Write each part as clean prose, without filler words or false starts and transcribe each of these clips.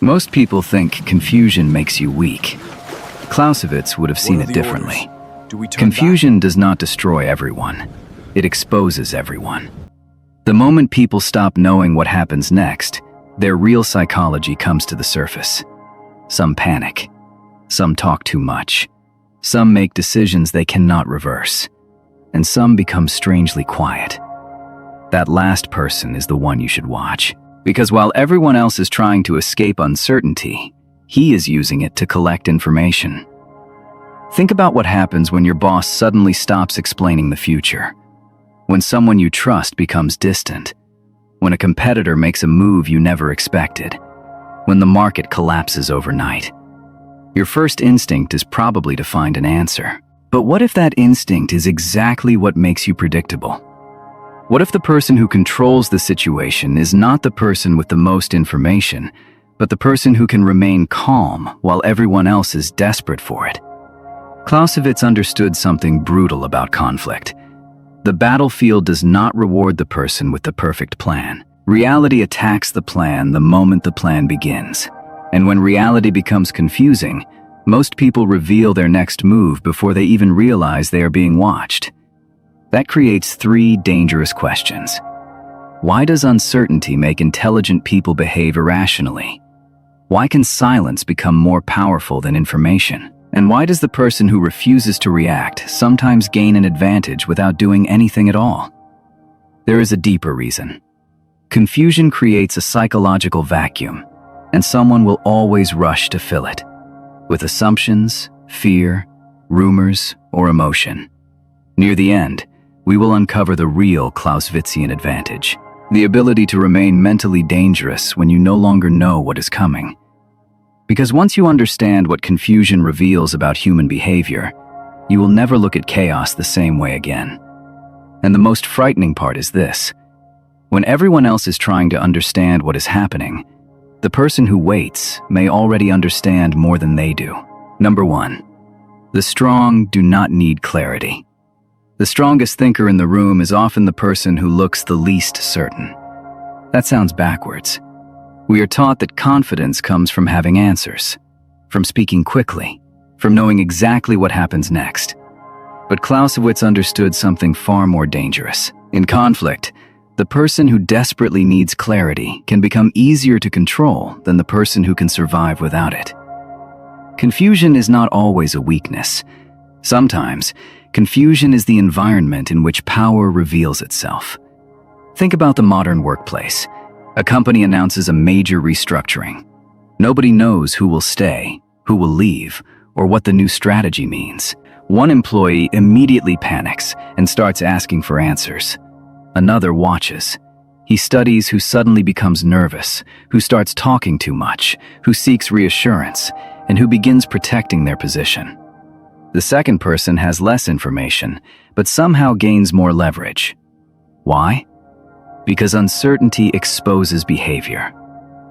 Most people think confusion makes you weak. Clausewitz would have seen it differently. Confusion does not destroy everyone. It exposes everyone. The moment people stop knowing what happens next, their real psychology comes to the surface. Some panic. Some talk too much. Some make decisions they cannot reverse. And some become strangely quiet. That last person is the one you should watch. Because while everyone else is trying to escape uncertainty, he is using it to collect information. Think about what happens when your boss suddenly stops explaining the future. When someone you trust becomes distant. When a competitor makes a move you never expected. When the market collapses overnight. Your first instinct is probably to find an answer. But what if that instinct is exactly what makes you predictable? What if the person who controls the situation is not the person with the most information, but the person who can remain calm while everyone else is desperate for it? Clausewitz understood something brutal about conflict. The battlefield does not reward the person with the perfect plan. Reality attacks the plan the moment the plan begins. And when reality becomes confusing, most people reveal their next move before they even realize they are being watched. That creates three dangerous questions. Why does uncertainty make intelligent people behave irrationally? Why can silence become more powerful than information? And why does the person who refuses to react sometimes gain an advantage without doing anything at all? There is a deeper reason. Confusion creates a psychological vacuum, and someone will always rush to fill it with assumptions, fear, rumors, or emotion. Near the end, we will uncover the real Clausewitzian advantage, the ability to remain mentally dangerous when you no longer know what is coming. Because once you understand what confusion reveals about human behavior, you will never look at chaos the same way again. And the most frightening part is this. When everyone else is trying to understand what is happening, the person who waits may already understand more than they do. Number 1. The strong do not need clarity. The strongest thinker in the room is often the person who looks the least certain. That sounds backwards. We are taught that confidence comes from having answers, from speaking quickly, from knowing exactly what happens next. But Clausewitz understood something far more dangerous. In conflict, the person who desperately needs clarity can become easier to control than the person who can survive without it. Confusion is not always a weakness. Sometimes, confusion is the environment in which power reveals itself. Think about the modern workplace. A company announces a major restructuring. Nobody knows who will stay, who will leave, or what the new strategy means. One employee immediately panics and starts asking for answers. Another watches. He studies who suddenly becomes nervous, who starts talking too much, who seeks reassurance, and who begins protecting their position. The second person has less information, but somehow gains more leverage. Why? Because uncertainty exposes behavior,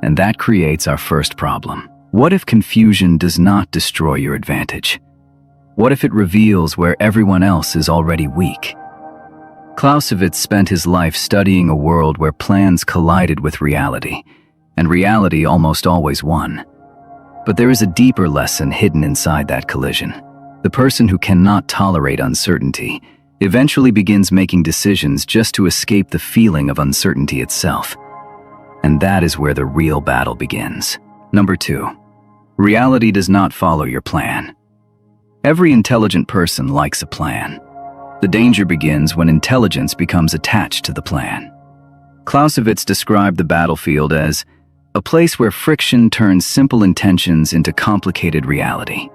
and that creates our first problem. What if confusion does not destroy your advantage? What if it reveals where everyone else is already weak? Clausewitz spent his life studying a world where plans collided with reality, and reality almost always won. But there is a deeper lesson hidden inside that collision. The person who cannot tolerate uncertainty eventually begins making decisions just to escape the feeling of uncertainty itself. And that is where the real battle begins. Number 2. Reality does not follow your plan. Every intelligent person likes a plan. The danger begins when intelligence becomes attached to the plan. Clausewitz described the battlefield as a place where friction turns simple intentions into complicated reality.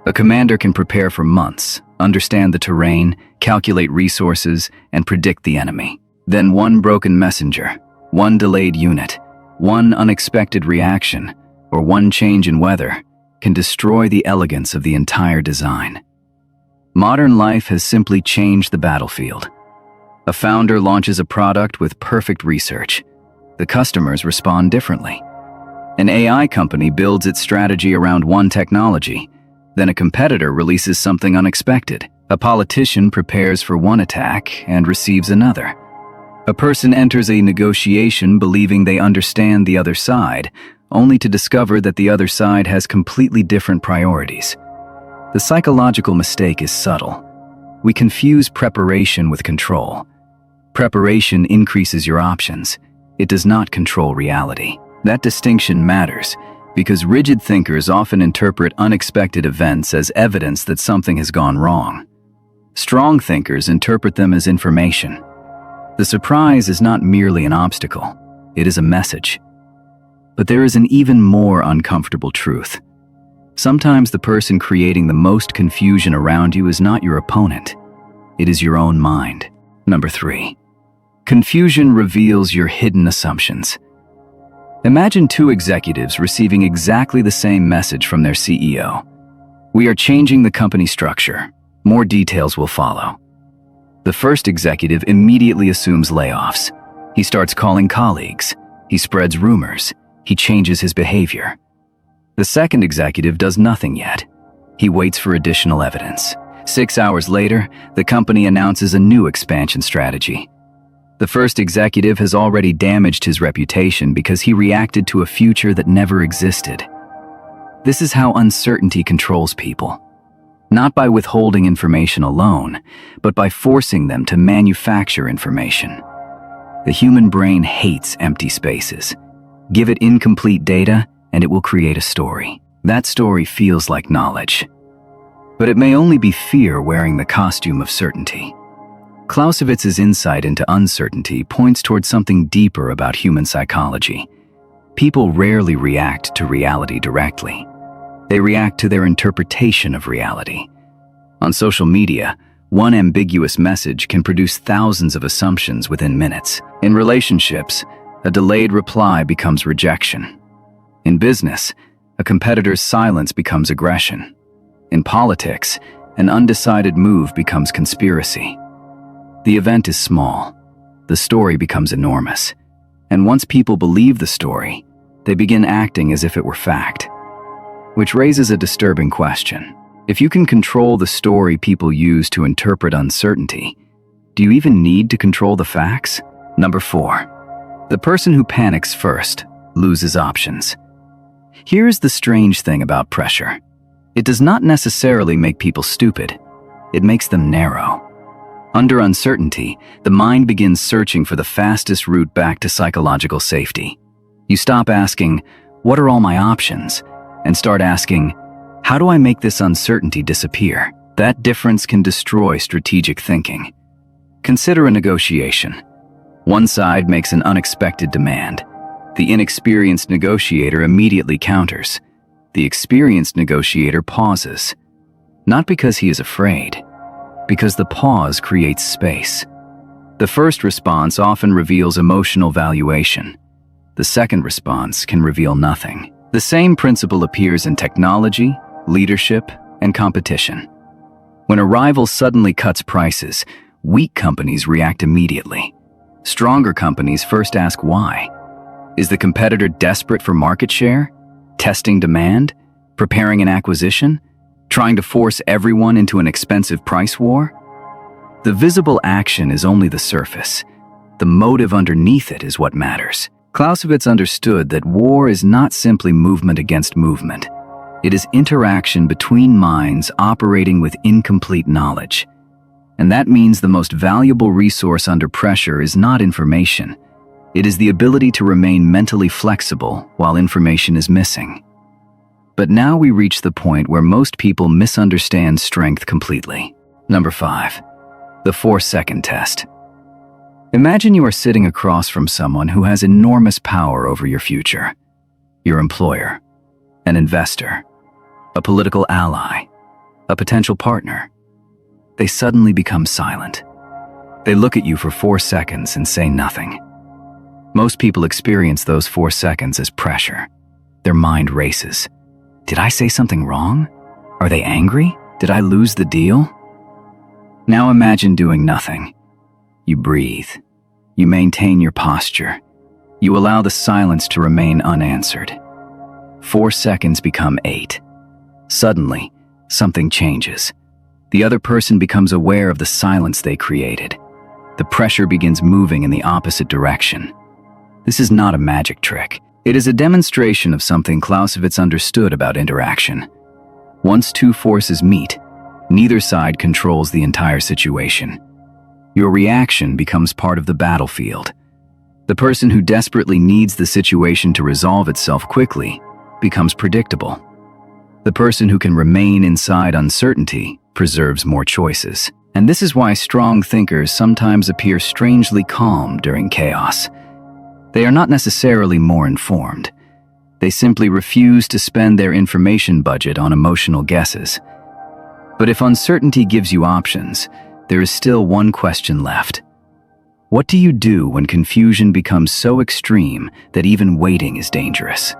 A commander can prepare for months, understand the terrain, calculate resources, and predict the enemy. Then one broken messenger, one delayed unit, one unexpected reaction, or one change in weather can destroy the elegance of the entire design. Modern life has simply changed the battlefield. A founder launches a product with perfect research. The customers respond differently. An AI company builds its strategy around one technology. Then a competitor releases something unexpected. A politician prepares for one attack and receives another. A person enters a negotiation believing they understand the other side, only to discover that the other side has completely different priorities. The psychological mistake is subtle. We confuse preparation with control. Preparation increases your options. It does not control reality. That distinction matters because rigid thinkers often interpret unexpected events as evidence that something has gone wrong. Strong thinkers interpret them as information. The surprise is not merely an obstacle, it is a message. But there is an even more uncomfortable truth. Sometimes the person creating the most confusion around you is not your opponent. It is your own mind. Number 3. Confusion reveals your hidden assumptions. Imagine two executives receiving exactly the same message from their CEO. We are changing the company structure. More details will follow. The first executive immediately assumes layoffs. He starts calling colleagues. He spreads rumors. He changes his behavior. The second executive does nothing yet. He waits for additional evidence. 6 hours later, the company announces a new expansion strategy. The first executive has already damaged his reputation because he reacted to a future that never existed. This is how uncertainty controls people. Not by withholding information alone, but by forcing them to manufacture information. The human brain hates empty spaces. Give it incomplete data, and it will create a story. That story feels like knowledge. But it may only be fear wearing the costume of certainty. Clausewitz's insight into uncertainty points towards something deeper about human psychology. People rarely react to reality directly. They react to their interpretation of reality. On social media, one ambiguous message can produce thousands of assumptions within minutes. In relationships, a delayed reply becomes rejection. In business, a competitor's silence becomes aggression. In politics, an undecided move becomes conspiracy. The event is small. The story becomes enormous. And once people believe the story, they begin acting as if it were fact. Which raises a disturbing question. If you can control the story people use to interpret uncertainty, do you even need to control the facts? Number 4. The person who panics first loses options. Here's the strange thing about pressure. It does not necessarily make people stupid. It makes them narrow. Under uncertainty, the mind begins searching for the fastest route back to psychological safety. You stop asking, "What are all my options?" and start asking, "How do I make this uncertainty disappear?" That difference can destroy strategic thinking. Consider a negotiation. One side makes an unexpected demand. The inexperienced negotiator immediately counters. The experienced negotiator pauses. Not because he is afraid, because the pause creates space. The first response often reveals emotional valuation. The second response can reveal nothing. The same principle appears in technology, leadership, and competition. When a rival suddenly cuts prices, weak companies react immediately. Stronger companies first ask why. Is the competitor desperate for market share? Testing demand? Preparing an acquisition? Trying to force everyone into an expensive price war? The visible action is only the surface. The motive underneath it is what matters. Clausewitz understood that war is not simply movement against movement. It is interaction between minds operating with incomplete knowledge. And that means the most valuable resource under pressure is not information. It is the ability to remain mentally flexible while information is missing. But now we reach the point where most people misunderstand strength completely. Number 5. The 4-second test. Imagine you are sitting across from someone who has enormous power over your future. Your employer, an investor, a political ally, a potential partner. They suddenly become silent. They look at you for 4 seconds and say nothing. Most people experience those 4 seconds as pressure. Their mind races. Did I say something wrong? Are they angry? Did I lose the deal? Now imagine doing nothing. You breathe. You maintain your posture. You allow the silence to remain unanswered. 4 seconds become 8. Suddenly, something changes. The other person becomes aware of the silence they created. The pressure begins moving in the opposite direction. This is not a magic trick. It is a demonstration of something Clausewitz understood about interaction. Once two forces meet, neither side controls the entire situation. Your reaction becomes part of the battlefield. The person who desperately needs the situation to resolve itself quickly becomes predictable. The person who can remain inside uncertainty preserves more choices. And this is why strong thinkers sometimes appear strangely calm during chaos. They are not necessarily more informed. They simply refuse to spend their information budget on emotional guesses. But if uncertainty gives you options, there is still one question left. What do you do when confusion becomes so extreme that even waiting is dangerous?